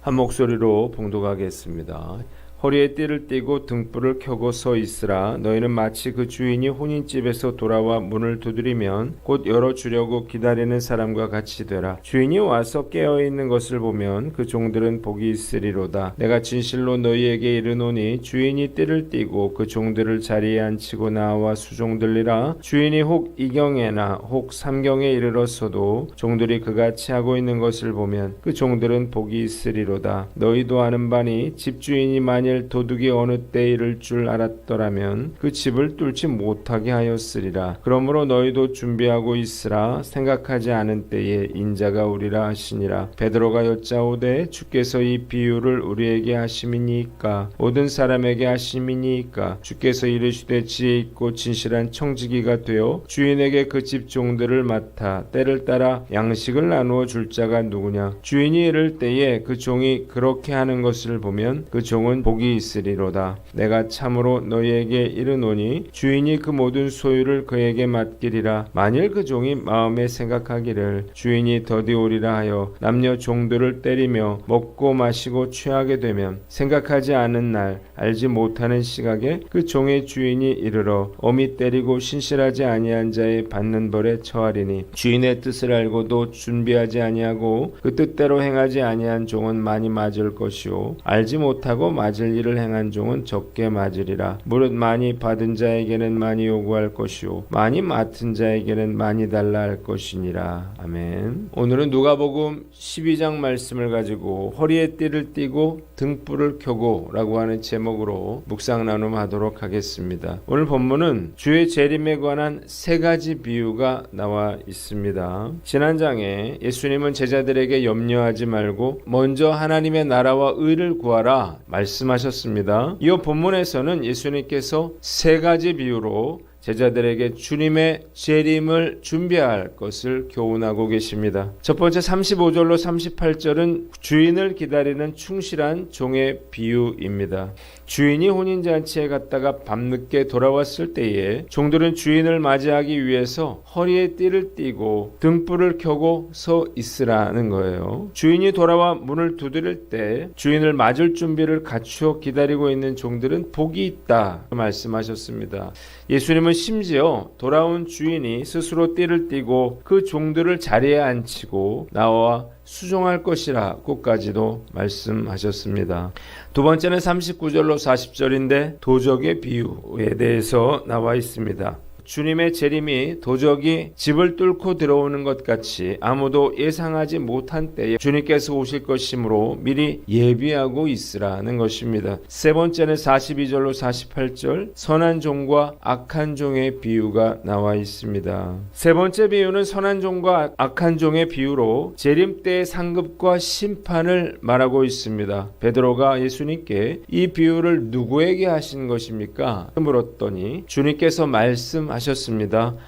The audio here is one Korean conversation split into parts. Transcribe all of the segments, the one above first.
한 목소리로 봉독하겠습니다. 허리에 띠를 띠고 등불을 켜고 서 있으라. 너희는 마치 그 주인이 혼인집에서 돌아와 문을 두드리면 곧 열어주려고 기다리는 사람과 같이 되라. 주인이 와서 깨어있는 것을 보면 그 종들은 복이 있으리로다. 내가 진실로 너희에게 이르노니 주인이 띠를 띠고 그 종들을 자리에 앉히고 나와 수종들리라. 주인이 혹 이경에나 혹 삼경에 이르렀어도 종들이 그같이 하고 있는 것을 보면 그 종들은 복이 있으리로다. 너희도 아는 바니 집주인이 만일 도둑이 어느 때에 이를 줄 알았더라면 그 집을 뚫지 못하게 하였으리라. 그러므로 너희도 준비하고 있으라. 생각하지 않은 때에 인자가 오리라 하시니라. 베드로가 여짜오되 주께서 이 비유를 우리에게 하심이니이까 모든 사람에게 하심이니이까. 주께서 이르시되 지혜 있고 진실한 청지기가 되어 주인에게 그 집 종들을 맡아 때를 따라 양식을 나누어 줄 자가 누구냐. 주인이 이를 때에 그 종이 그렇게 하는 것을 보면 그 종은 복이 있으리로다. 내가 참으로 너희에게 이르노니 주인이 그 모든 소유를 그에게 맡기리라. 만일 그 종이 마음에 생각하기를 주인이 더디 오리라 하여 남녀 종들을 때리며 먹고 마시고 취하게 되면 생각하지 않은 날 알지 못하는 시각에 그 종의 주인이 이르러 엄히 때리고 신실하지 아니한 자의 받는 벌에 처하리니 주인의 뜻을 알고도 준비하지 아니하고 그 뜻대로 행하지 아니한 종은 많이 맞을 것이요 알지 못하고 맞을 일을 행한 종은 적게 맞으리라. 무릇 많이 받은 자에게는 많이 요구할 것이요 많이 맡은 자에게는 많이 달라 할 것이니라. 아멘. 오늘은 누가복음 12장 말씀을 가지고 허리에 띠를 띠고 등불을 켜고 라고 하는 제목으로 묵상 나눔하도록 하겠습니다. 오늘 본문은 주의 재림에 관한 세 가지 비유가 나와 있습니다. 지난 장에 예수님은 제자들에게 염려하지 말고 먼저 하나님의 나라와 의를 구하라 말씀하셨습니다. 이어 본문에서는 예수님께서 세 가지 비유로 제자들에게 주님의 재림을 준비할 것을 교훈하고 계십니다. 첫 번째 35절로 38절은 주인을 기다리는 충실한 종의 비유입니다. 주인이 혼인잔치에 갔다가 밤늦게 돌아왔을 때에 종들은 주인을 맞이하기 위해서 허리에 띠를 띠고 등불을 켜고 서 있으라는 거예요. 주인이 돌아와 문을 두드릴 때 주인을 맞을 준비를 갖추어 기다리고 있는 종들은 복이 있다 말씀하셨습니다. 예수님은 심지어 돌아온 주인이 스스로 띠를 띠고 그 종들을 자리에 앉히고 나와 수종할 것이라고까지도 말씀하셨습니다. 두 번째는 39절로 40절인데 도적의 비유에 대해서 나와 있습니다. 주님의 재림이 도적이 집을 뚫고 들어오는 것 같이 아무도 예상하지 못한 때에 주님께서 오실 것이므로 미리 예비하고 있으라는 것입니다. 세 번째는 42절로 48절 선한 종과 악한 종의 비유가 나와 있습니다. 세 번째 비유는 선한 종과 악한 종의 비유로 재림 때의 상급과 심판을 말하고 있습니다. 베드로가 예수님께 이 비유를 누구에게 하신 것입니까? 물었더니 주님께서 말씀하셨습니다.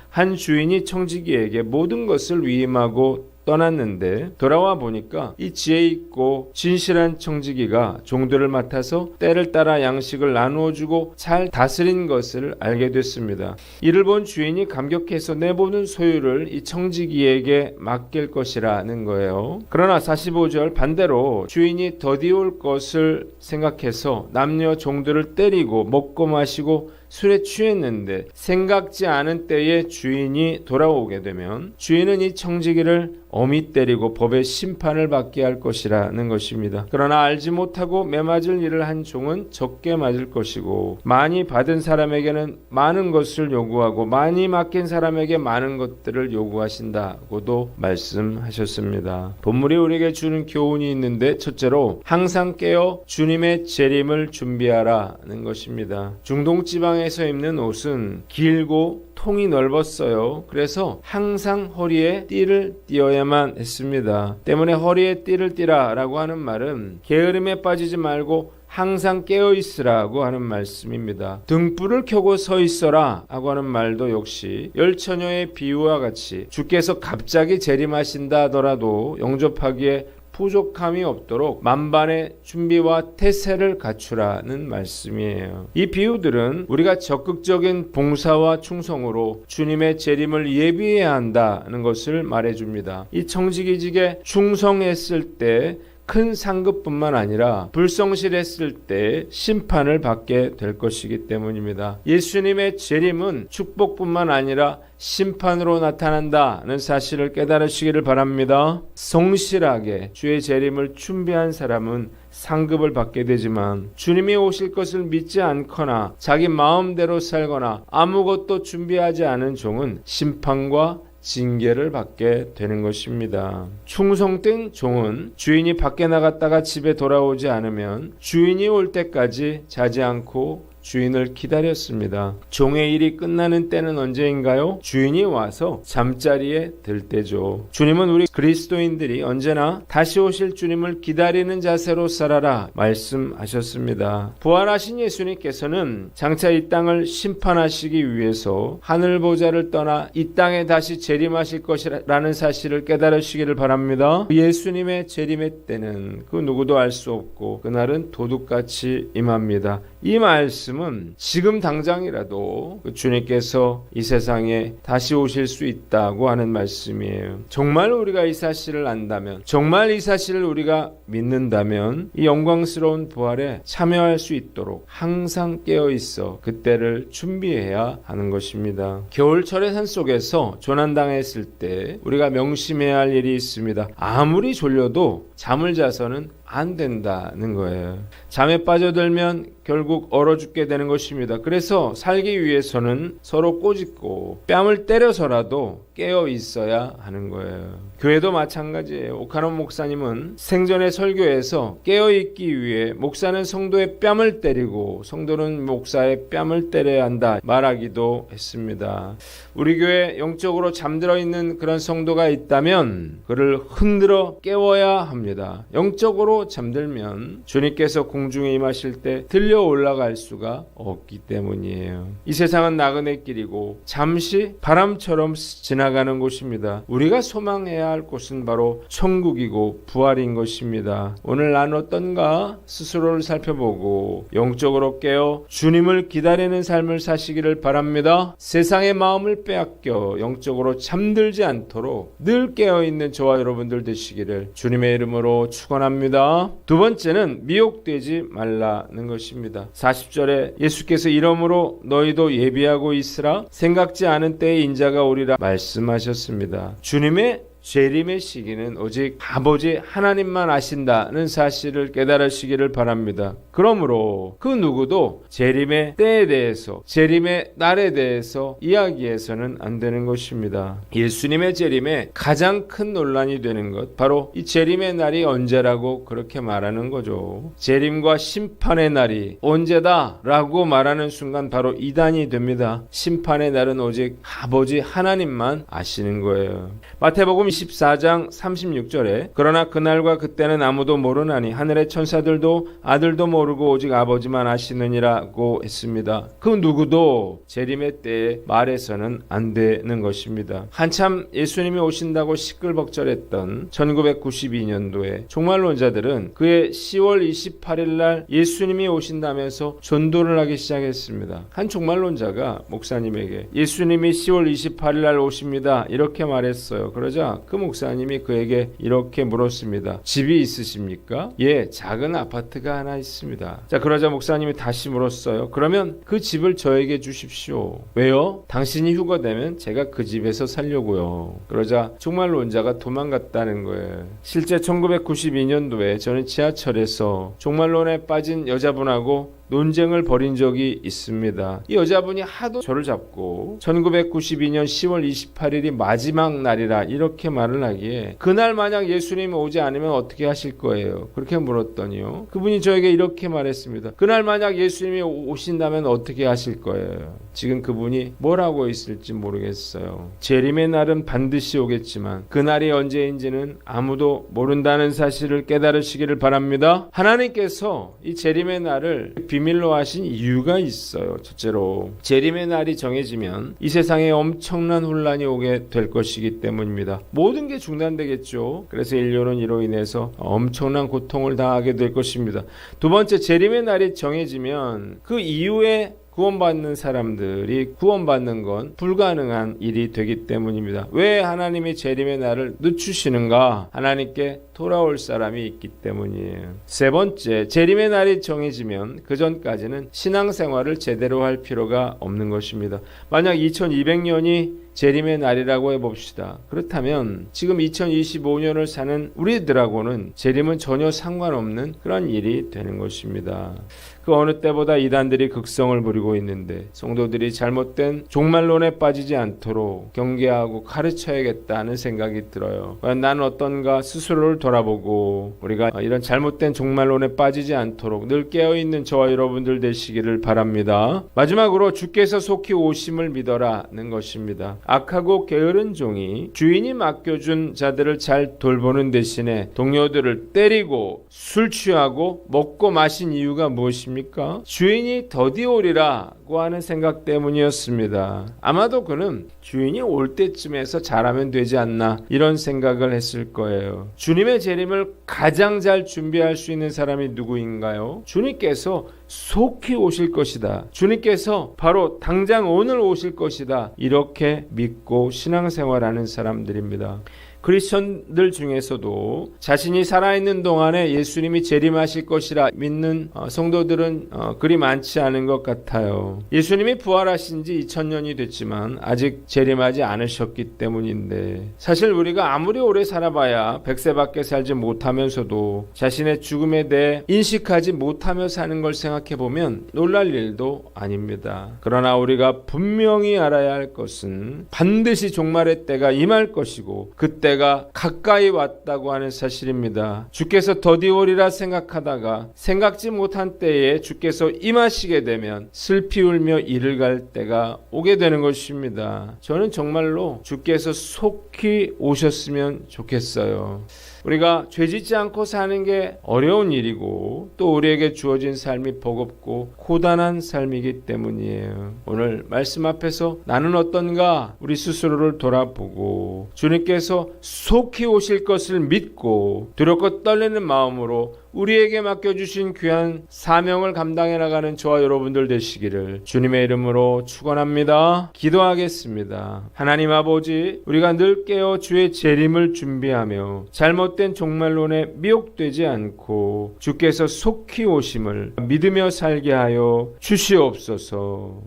한 주인이 청지기에게 모든 것을 위임하고 떠났는데 돌아와 보니까 이 지혜 있고 진실한 청지기가 종들을 맡아서 때를 따라 양식을 나누어 주고 잘 다스린 것을 알게 됐습니다. 이를 본 주인이 감격해서 내보는 소유를 이 청지기에게 맡길 것이라는 거예요. 그러나 45절 반대로 주인이 더디 올 것을 생각해서 남녀 종들을 때리고 먹고 마시고 술에 취했는데 생각지 않은 때에 주인이 돌아오게 되면 주인은 이 청지기를 엄히 때리고 법의 심판을 받게 할 것이라는 것입니다. 그러나 알지 못하고 매맞을 일을 한 종은 적게 맞을 것이고 많이 받은 사람에게는 많은 것을 요구하고 많이 맡긴 사람에게 많은 것들을 요구하신다고도 말씀하셨습니다. 본문이 우리에게 주는 교훈이 있는데 첫째로 항상 깨어 주님의 재림을 준비하라는 것입니다. 중동 지방에서 입는 옷은 길고 통이 넓었어요. 그래서 항상 허리에 띠를 띠어야만 했습니다. 때문에 허리에 띠를 띠라 라고 하는 말은 게으름에 빠지지 말고 항상 깨어있으라고 하는 말씀입니다. 등불을 켜고 서 있어라 하고 하는 말도 역시 열처녀의 비유와 같이 주께서 갑자기 재림하신다 하더라도 영접하기에 부족함이 없도록 만반의 준비와 태세를 갖추라는 말씀이에요. 이 비유들은 우리가 적극적인 봉사와 충성으로 주님의 재림을 예비해야 한다는 것을 말해줍니다. 이 청지기직에 충성했을 때 큰 상급뿐만 아니라 불성실했을 때 심판을 받게 될 것이기 때문입니다. 예수님의 재림은 축복뿐만 아니라 심판으로 나타난다는 사실을 깨달으시기를 바랍니다. 성실하게 주의 재림을 준비한 사람은 상급을 받게 되지만 주님이 오실 것을 믿지 않거나 자기 마음대로 살거나 아무것도 준비하지 않은 종은 심판과 징계를 받게 되는 것입니다. 충성된 종은 주인이 밖에 나갔다가 집에 돌아오지 않으면 주인이 올 때까지 자지 않고 주인을 기다렸습니다. 종의 일이 끝나는 때는 언제인가요? 주인이 와서 잠자리에 들 때죠. 주님은 우리 그리스도인들이 언제나 다시 오실 주님을 기다리는 자세로 살아라 말씀하셨습니다. 부활하신 예수님께서는 장차 이 땅을 심판하시기 위해서 하늘 보좌를 떠나 이 땅에 다시 재림하실 것이라는 사실을 깨달으시기를 바랍니다. 예수님의 재림의 때는 그 누구도 알 수 없고 그날은 도둑같이 임합니다. 이 말씀은 지금 당장이라도 주님께서 이 세상에 다시 오실 수 있다고 하는 말씀이에요. 정말 우리가 이 사실을 안다면, 정말 이 사실을 우리가 믿는다면 이 영광스러운 부활에 참여할 수 있도록 항상 깨어 있어 그때를 준비해야 하는 것입니다. 겨울철의 산속에서 조난당했을 때 우리가 명심해야 할 일이 있습니다. 아무리 졸려도 잠을 자서는 안 된다는 거예요. 잠에 빠져들면 결국 얼어 죽게 되는 것입니다. 그래서 살기 위해서는 서로 꼬집고 뺨을 때려서라도 깨어 있어야 하는 거예요. 교회도 마찬가지예요. 오카노 목사님은 생전의 설교에서 깨어 있기 위해 목사는 성도의 뺨을 때리고 성도는 목사의 뺨을 때려야 한다 말하기도 했습니다. 우리 교회 영적으로 잠들어 있는 그런 성도가 있다면 그를 흔들어 깨워야 합니다. 영적으로 잠들면 주님께서 공중에 임하실 때 들려 올라갈 수가 없기 때문이에요. 이 세상은 나그네 길이고 잠시 바람처럼 지나가는 곳입니다. 우리가 소망해야 할 곳은 바로 천국이고 부활인 것입니다. 오늘 난 어떤가 스스로를 살펴보고 영적으로 깨어 주님을 기다리는 삶을 사시기를 바랍니다. 세상의 마음을 빼앗겨 영적으로 잠들지 않도록 늘 깨어있는 저와 여러분들 되시기를 주님의 이름으로 축원합니다. 두 번째는 미혹되지 말라는 것입니다. 40절에 예수께서 이러므로 너희도 예비하고 있으라 생각지 않은 때에 인자가 오리라 말씀하셨습니다. 주님의 재림의 시기는 오직 아버지 하나님만 아신다는 사실을 깨달으시기를 바랍니다. 그러므로 그 누구도 재림의 때에 대해서 재림의 날에 대해서 이야기해서는 안 되는 것입니다. 예수님의 재림에 가장 큰 논란이 되는 것 바로 이 재림의 날이 언제라고 그렇게 말하는 거죠. 재림과 심판의 날이 언제다 라고 말하는 순간 바로 이단이 됩니다. 심판의 날은 오직 아버지 하나님만 아시는 거예요. 마태복음 24장 36절에 그러나 그날과 그때는 아무도 모르나니 하늘의 천사들도 아들도 모르고 오직 아버지만 아시느니라고 했습니다. 그 누구도 재림의 때에 말해서는 안 되는 것입니다. 한참 예수님이 오신다고 시끌벅적했던 1992년도에 종말론자들은 그의 10월 28일 날 예수님이 오신다면서 전도를 하기 시작했습니다. 한 종말론자가 목사님에게 예수님이 10월 28일 날 오십니다 이렇게 말했어요. 그러자 그 목사님이 그에게 이렇게 물었습니다. 집이 있으십니까? 예, 작은 아파트가 하나 있습니다. 자, 그러자 목사님이 다시 물었어요. 그러면 그 집을 저에게 주십시오. 왜요? 당신이 휴가되면 제가 그 집에서 살려고요. 그러자 종말론자가 도망갔다는 거예요. 실제 1992년도에 저는 지하철에서 종말론에 빠진 여자분하고 논쟁을 벌인 적이 있습니다. 이 여자분이 하도 저를 잡고 1992년 10월 28일이 마지막 날이라 이렇게 말을 하기에 그날 만약 예수님이 오지 않으면 어떻게 하실 거예요? 그렇게 물었더니요. 그분이 저에게 이렇게 말했습니다. 그날 만약 예수님이 오신다면 어떻게 하실 거예요? 지금 그분이 뭘 하고 있을지 모르겠어요. 재림의 날은 반드시 오겠지만 그날이 언제인지는 아무도 모른다는 사실을 깨달으시기를 바랍니다. 하나님께서 이 재림의 날을 비밀로 하신 이유가 있어요. 첫째로 재림의 날이 정해지면 이 세상에 엄청난 혼란이 오게 될 것이기 때문입니다. 모든 게 중단되겠죠. 그래서 인류는 이로 인해서 엄청난 고통을 당하게 될 것입니다. 두 번째, 재림의 날이 정해지면 그 이후에 구원받는 사람들이 구원받는 건 불가능한 일이 되기 때문입니다. 왜 하나님이 재림의 날을 늦추시는가? 하나님께 돌아올 사람이 있기 때문이에요. 세 번째, 재림의 날이 정해지면 그 전까지는 신앙생활을 제대로 할 필요가 없는 것입니다. 만약 2200년이 재림의 날이라고 해봅시다. 그렇다면 지금 2025년을 사는 우리들하고는 재림은 전혀 상관없는 그런 일이 되는 것입니다. 그 어느 때보다 이단들이 극성을 부리고 있는데 성도들이 잘못된 종말론에 빠지지 않도록 경계하고 가르쳐야겠다는 생각이 들어요. 나는 어떤가 스스로를 돌아보고 우리가 이런 잘못된 종말론에 빠지지 않도록 늘 깨어있는 저와 여러분들 되시기를 바랍니다. 마지막으로 주께서 속히 오심을 믿어라는 것입니다. 악하고 게으른 종이 주인이 맡겨준 자들을 잘 돌보는 대신에 동료들을 때리고 술 취하고 먹고 마신 이유가 무엇입니까? 주인이 더디 오리라고 하는 생각 때문이었습니다. 아마도 그는 주인이 올 때쯤에서 잘하면 되지 않나 이런 생각을 했을 거예요. 주님의 재림을 가장 잘 준비할 수 있는 사람이 누구인가요? 주님께서 속히 오실 것이다. 주님께서 바로 당장 오늘 오실 것이다. 이렇게 믿고 신앙생활하는 사람들입니다. 크리스천들 중에서도 자신이 살아있는 동안에 예수님이 재림하실 것이라 믿는 성도들은 그리 많지 않은 것 같아요. 예수님이 부활하신 지 2000년이 됐지만 아직 재림하지 않으셨기 때문인데 사실 우리가 아무리 오래 살아봐야 100세밖에 살지 못하면서도 자신의 죽음에 대해 인식하지 못하며 사는 걸 생각해보면 놀랄 일도 아닙니다. 그러나 우리가 분명히 알아야 할 것은 반드시 종말의 때가 임할 것이고 그때 가 가까이 왔다고 하는 사실입니다. 주께서 더디 오리라 생각하다가 생각지 못한 때에 주께서 임하시게 되면 슬피 울며 이를 갈 때가 오게 되는 것입니다. 저는 정말로 주께서 속히 오셨으면 좋겠어요. 우리가 죄짓지 않고 사는 게 어려운 일이고 또 우리에게 주어진 삶이 버겁고 고단한 삶이기 때문이에요. 오늘 말씀 앞에서 나는 어떤가 우리 스스로를 돌아보고 주님께서 속히 오실 것을 믿고 두렵고 떨리는 마음으로 우리에게 맡겨주신 귀한 사명을 감당해 나가는 저와 여러분들 되시기를 주님의 이름으로 축원합니다. 기도하겠습니다. 하나님 아버지, 우리가 늘 깨어 주의 재림을 준비하며 잘못된 종말론에 미혹되지 않고 주께서 속히 오심을 믿으며 살게 하여 주시옵소서.